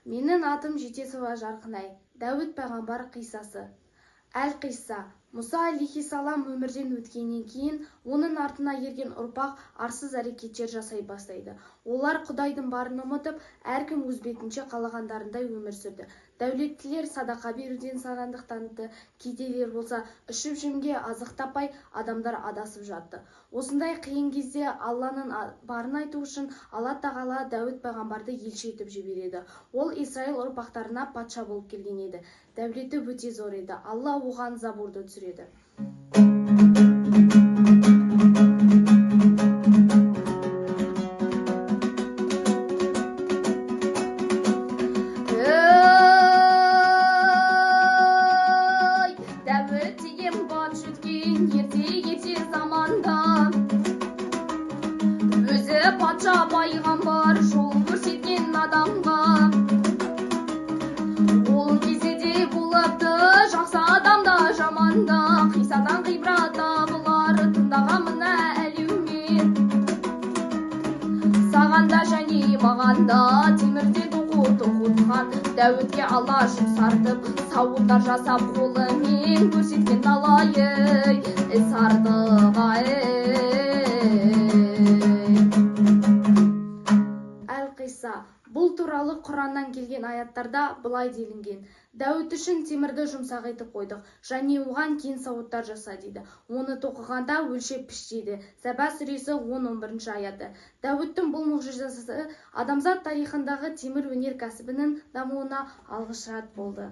Менің атым Жетесова Жарқынай, Дәуіт пайғамбар қиссасы. Әл-Қисса. Мұса алейхиссалам өмірден өткеннен кейін, оның артына ерген ұрпақ арсыз әрекеттер жасай бастайды. Олар Құдайдың барын ұмытып, әркім өз бетінше қалағандарындай өмір сүрді. Дәулеттілер садақа беруден сағандық танытты, кедейлер болса ішіп-жемге азық таппай, адамдар адасып жатты. Осындай қиын кезде Алланың барын айту үшін Алла Тағала Дәуіт пайғамбарды елші етіп жібереді. Ол Исраил ұрпақтарына патша болып келген еді. Дәулеті өте зор еді. Алла оған Забурды түсіреді. Дәуіт деген бат жеткен ерте заманда, өзі патша пайғамбар жол көрсеткен адамға. Ол кезде де болыпты жақсы адамда жаманда, қиссадан ғибрат табылар тыңдаған мына әлеумет. Сағанда және мағанда темірде тоқытқан Дәуітке Алла жұмсартып, сауыттар жасап қолымен көрсеткен талайы іс артыға. Әл-Қисса. Бұл туралы Құраннан келген аяттарда былай делінген: Дәуіт үшін темірді жұмсақ етіп қойдық, және оған кейін сауыттар жаса дейді. Оны тоқығанда өлшеп піштейді. Сәба сүресі 10-11 аяты. Дәуіттің бұл мұғжизасы адамзат тарихындағы темір өнеркәсібінің дамуына алғышарат болды.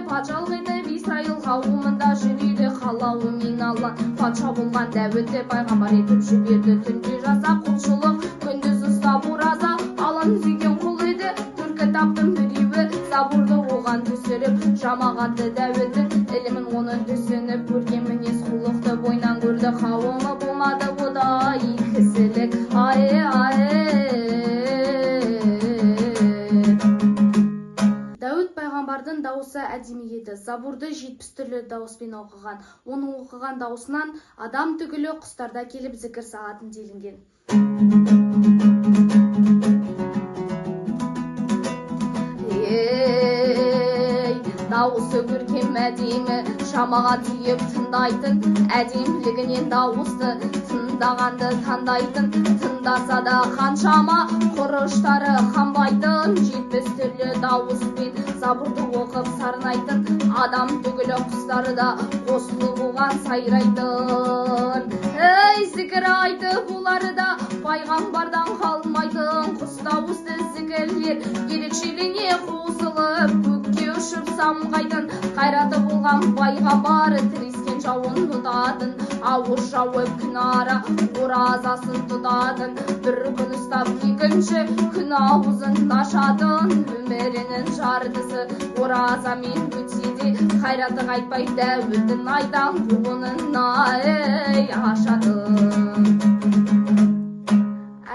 Патшалық етіп Исраил қауымында жүреді, қалауымен Алла патша болған Дәуітті пайғамбар етіп жіберді. Түнде жасап құлшылық, күндіз ұстап ораза, Алланы сүйген құл еді. Төрт кітаптың біреуі Забурды оған түсіріп, жамағаты Дәуіттің ілімін оны түсініп, көрген мінез құлықты бойынан көрді. Қауымы болмады одай кісілік. Пайғамбардың дауысы әдемі еді. Забурды 70 түрлі дауыспен оқыған. Оның оқыған дауысынан адам түгілі құстарда келіп зікір салатын делінген. Дауысы көркем әдемі, жамағат түйіп тыңдайтын, әдемілігінен дауысты тыңдағанды таңдайтын. Тыңдаса да қаншама құрыштары қанбайтын, 70 түрлі дауыспен Забурды оқып сарнайтын, адам түгілі құстары да қосылып оған сайрайтын. Зікір айтып олары да пайғамбардан қалмайтын, құс дауысты зікірлер ерекшелене қосылып, көкке ұшып самғайтын. Қайраты болған пайғамбар тірескен жауын ұтатын, ауыз жауып күн ара оразасын тұтатын. Бір күн ұстап екінші күн аузын ашатын, өмірінің жартысы оразамен өтсе де қайраты қайтпай Дәуіттің айдан руының ашатын.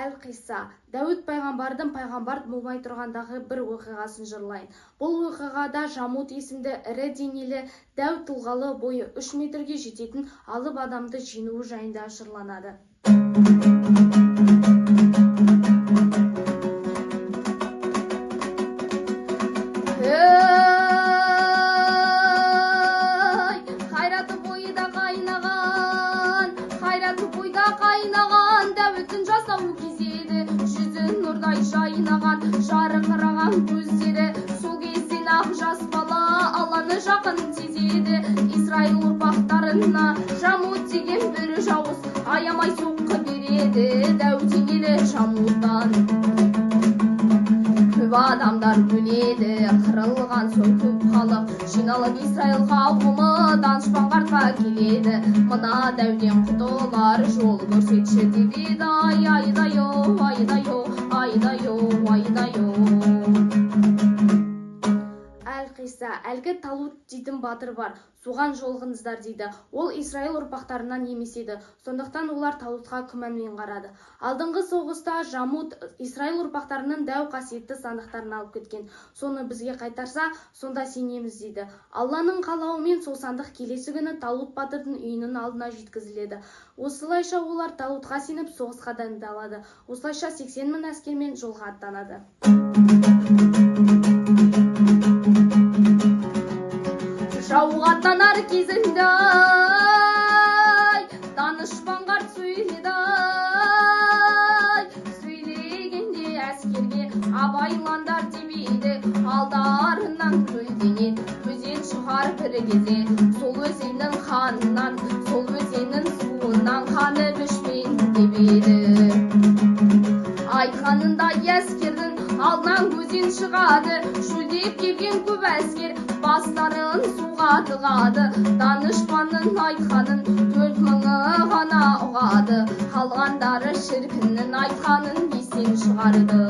Әл-Қисса. Дәуіт пайғамбардың пайғамбар болмай тұрғандағы бір оқиғасын жырлайын. Бұл оқиғада Жамут есімді ірі денелі, дәу тұлғалы, бойы 3 метрге жететін алып адамды жеңуі жайында жырланады. Дәуіттің жасау кезеді, жүзі нұрдай жайнаған, жарқыраған көздері. Сол кезден ақ жас бала Алланы жақын сезеді. Исраил ұрпақтарына Жамут деген бір жауыз аямай соққы береді. Дәуіт енелі Жамуттан көп адамдар өледі. Қырылған соң көп халық жиналып Исраил қауымы данышпан қартқа келеді. Мына дәуден құтылар жол көрсетші деп еді. Айдай-о, айдай-о, айдай-о, айдай-о. Әл-Қисса. қисса, әлгі Талут дейтін батыр бар, соған жолығыңыздар дейді. Ол Израиль ұрпақтарынан емес еді, сондықтан олар Талутқа күмәнмен қарады. Алдыңғы соғыста Жамут Израиль ұрпақтарының дәу қасиетті сандықтарын алып кеткен. Соны бізге қайтарса, сонда сенеміз дейді. Алланың қалауымен сол сандық келесі күні Талут батырдың үйінің алдына жеткізіледі. Осылайша олар Талутқа сеніп соғысқа дайындалады. Осылайша 80 мың әскермен жолға аттанады. Жауға аттанар кезінде данышпан қарт сөйледі, сөйлегенде әскерге абайландар демейді, алдарынан көлденең өзен шығар бір кезде, сол өзеннің қанынан, сол өзеннің суынан қаны бішпен демейді. Айтқанындай әскердің алдынан өзен шығады, шөлдеп келген көп әскер бастарын суға тығады. Данышпанның айтқанын 4 мыңы ғана ұғады, қалғандары шіркіннің айтқанын естен шығарды.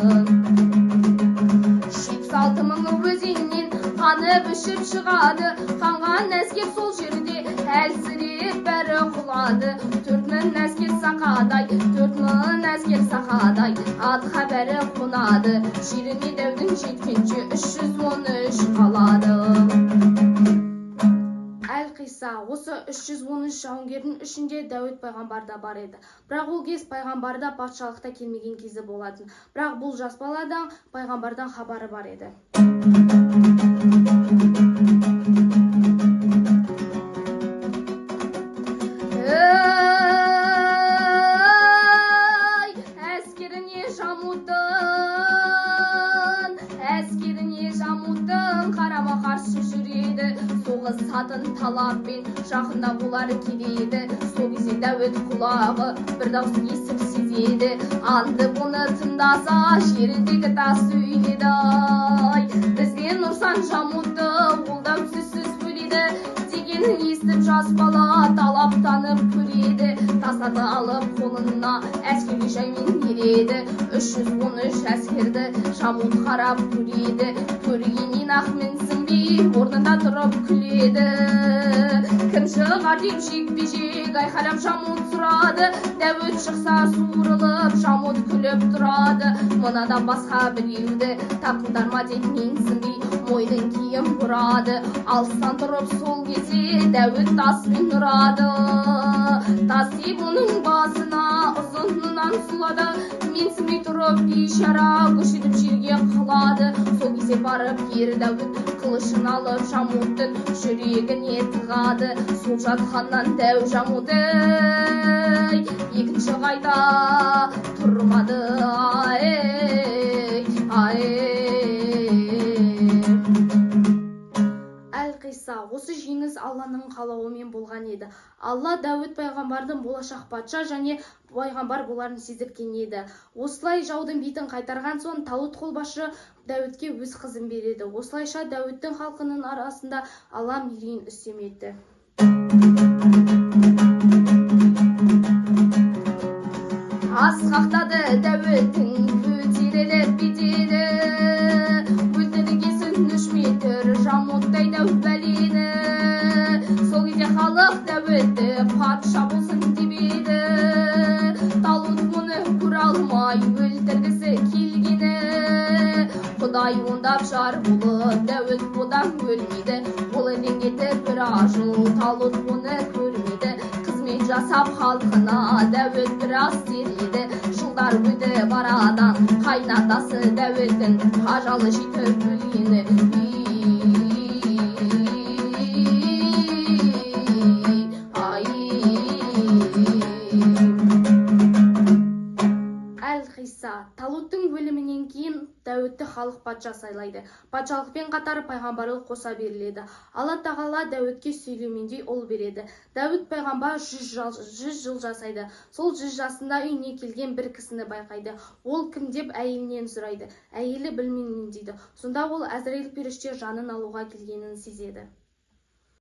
6 мыңы өзеннен қаны бішіп шығады, қанған әскер сол жерде әлсіреп бәрі құлады. 4 мың әскер сақадай, 4 мың әскер сақадай, ат хабәрі қонады, жеріне дәудің жеткенше 313 қалады. Әл-Қисса, осы 313 жауынгердің ішінде Дәуіт пайғамбар да бар еді. Бірақ ол кез пайғамбарда патшалықта келмеген кезі болатын. Бірақ бұл жас баладан пайғамбардан хабары бар еді. Жамудың қарама қарсы жүреді, соғыс сатын талаппен жақында олар келеді. Сол кезде Дәуіт құлағы бір дауыс естіп сезеді, анды бұны тыңдаса жердегі тас сөйледі. Бізден ұрсан Жамудты ол да сөзсіз өледі дегенін естіп жас бала талаптанып көреді. Тастарды алып қолына әскерге жаймен ереді. 313 әскерді Жамут қарап көреді, көргеннен ақ менсінбей орнында тұрып күледі. Кім шығар деп жекпе-жек айқайлап Жамут сұрады. Дәуіт шықса суырылып Жамут күліп тұрады. Мынадан басқа біреуді тапыңдар ма деп менсінбей мойнын киім бұрады. Алыстан тұрып сол кезде Дәуіт таспен ұрады. Тас тиіп оның басына ұзынынан сұлады. Менсінбей тұрып бейшара көшетіп жерге қалады. Сол кезде барып ер Дәуіт қылышын алып Жамуттың жүрегіне тығады. Сол жатқаннан дәу Жамут екінші қайта тұрмады. Әл-Қисса, осы жеңіс Алланың қалауымен болған еді. Алла Дәуіт пайғамбардың болашақ патша және пайғамбар боларын сездірген еді. Осылай жаудың бетін қайтарған соң Талут қолбасшы Дәуітке өз қызын береді. Осылайша Дәуіттің халқының арасында Алла мерейін үстем етті. Асқақтады Дәуіттің көтеріліп беделі, өлтіргесін 3 метр Жамуттай дәу бәлені. Сол кезде халық Дәуітті патша болсын деп еді. Талут мұны көре алмай өлтіргісі келгені. Құдай ондап жар болып Дәуіт бұдан өлмейді. Ол өлеңдетіп бір жыл Талут оны көрмейді. Қызмет жасап халқына Дәуіт біраз терледі. Жылдар өті барадан қайнатасы Дәуіттің ажалы жетіп өлгені. Әл-Қисса, Талуттың өлімінен кейін Дәуітті халық патша сайлайды. Патшалықпен қатар пайғамбарлық қоса беріледі. Алла тағала Дәуітке сөйлемендей ұл береді. Дәуіт пайғамбар 100 жыл жасайды. Сол 100 жасында үйіне келген бір кісіні байқайды. Ол кім деп әйелінен сұрайды. Әйелі білмеймін дейді. Сонда ол Әзірейіл періште жанын алуға келгенін сезеді.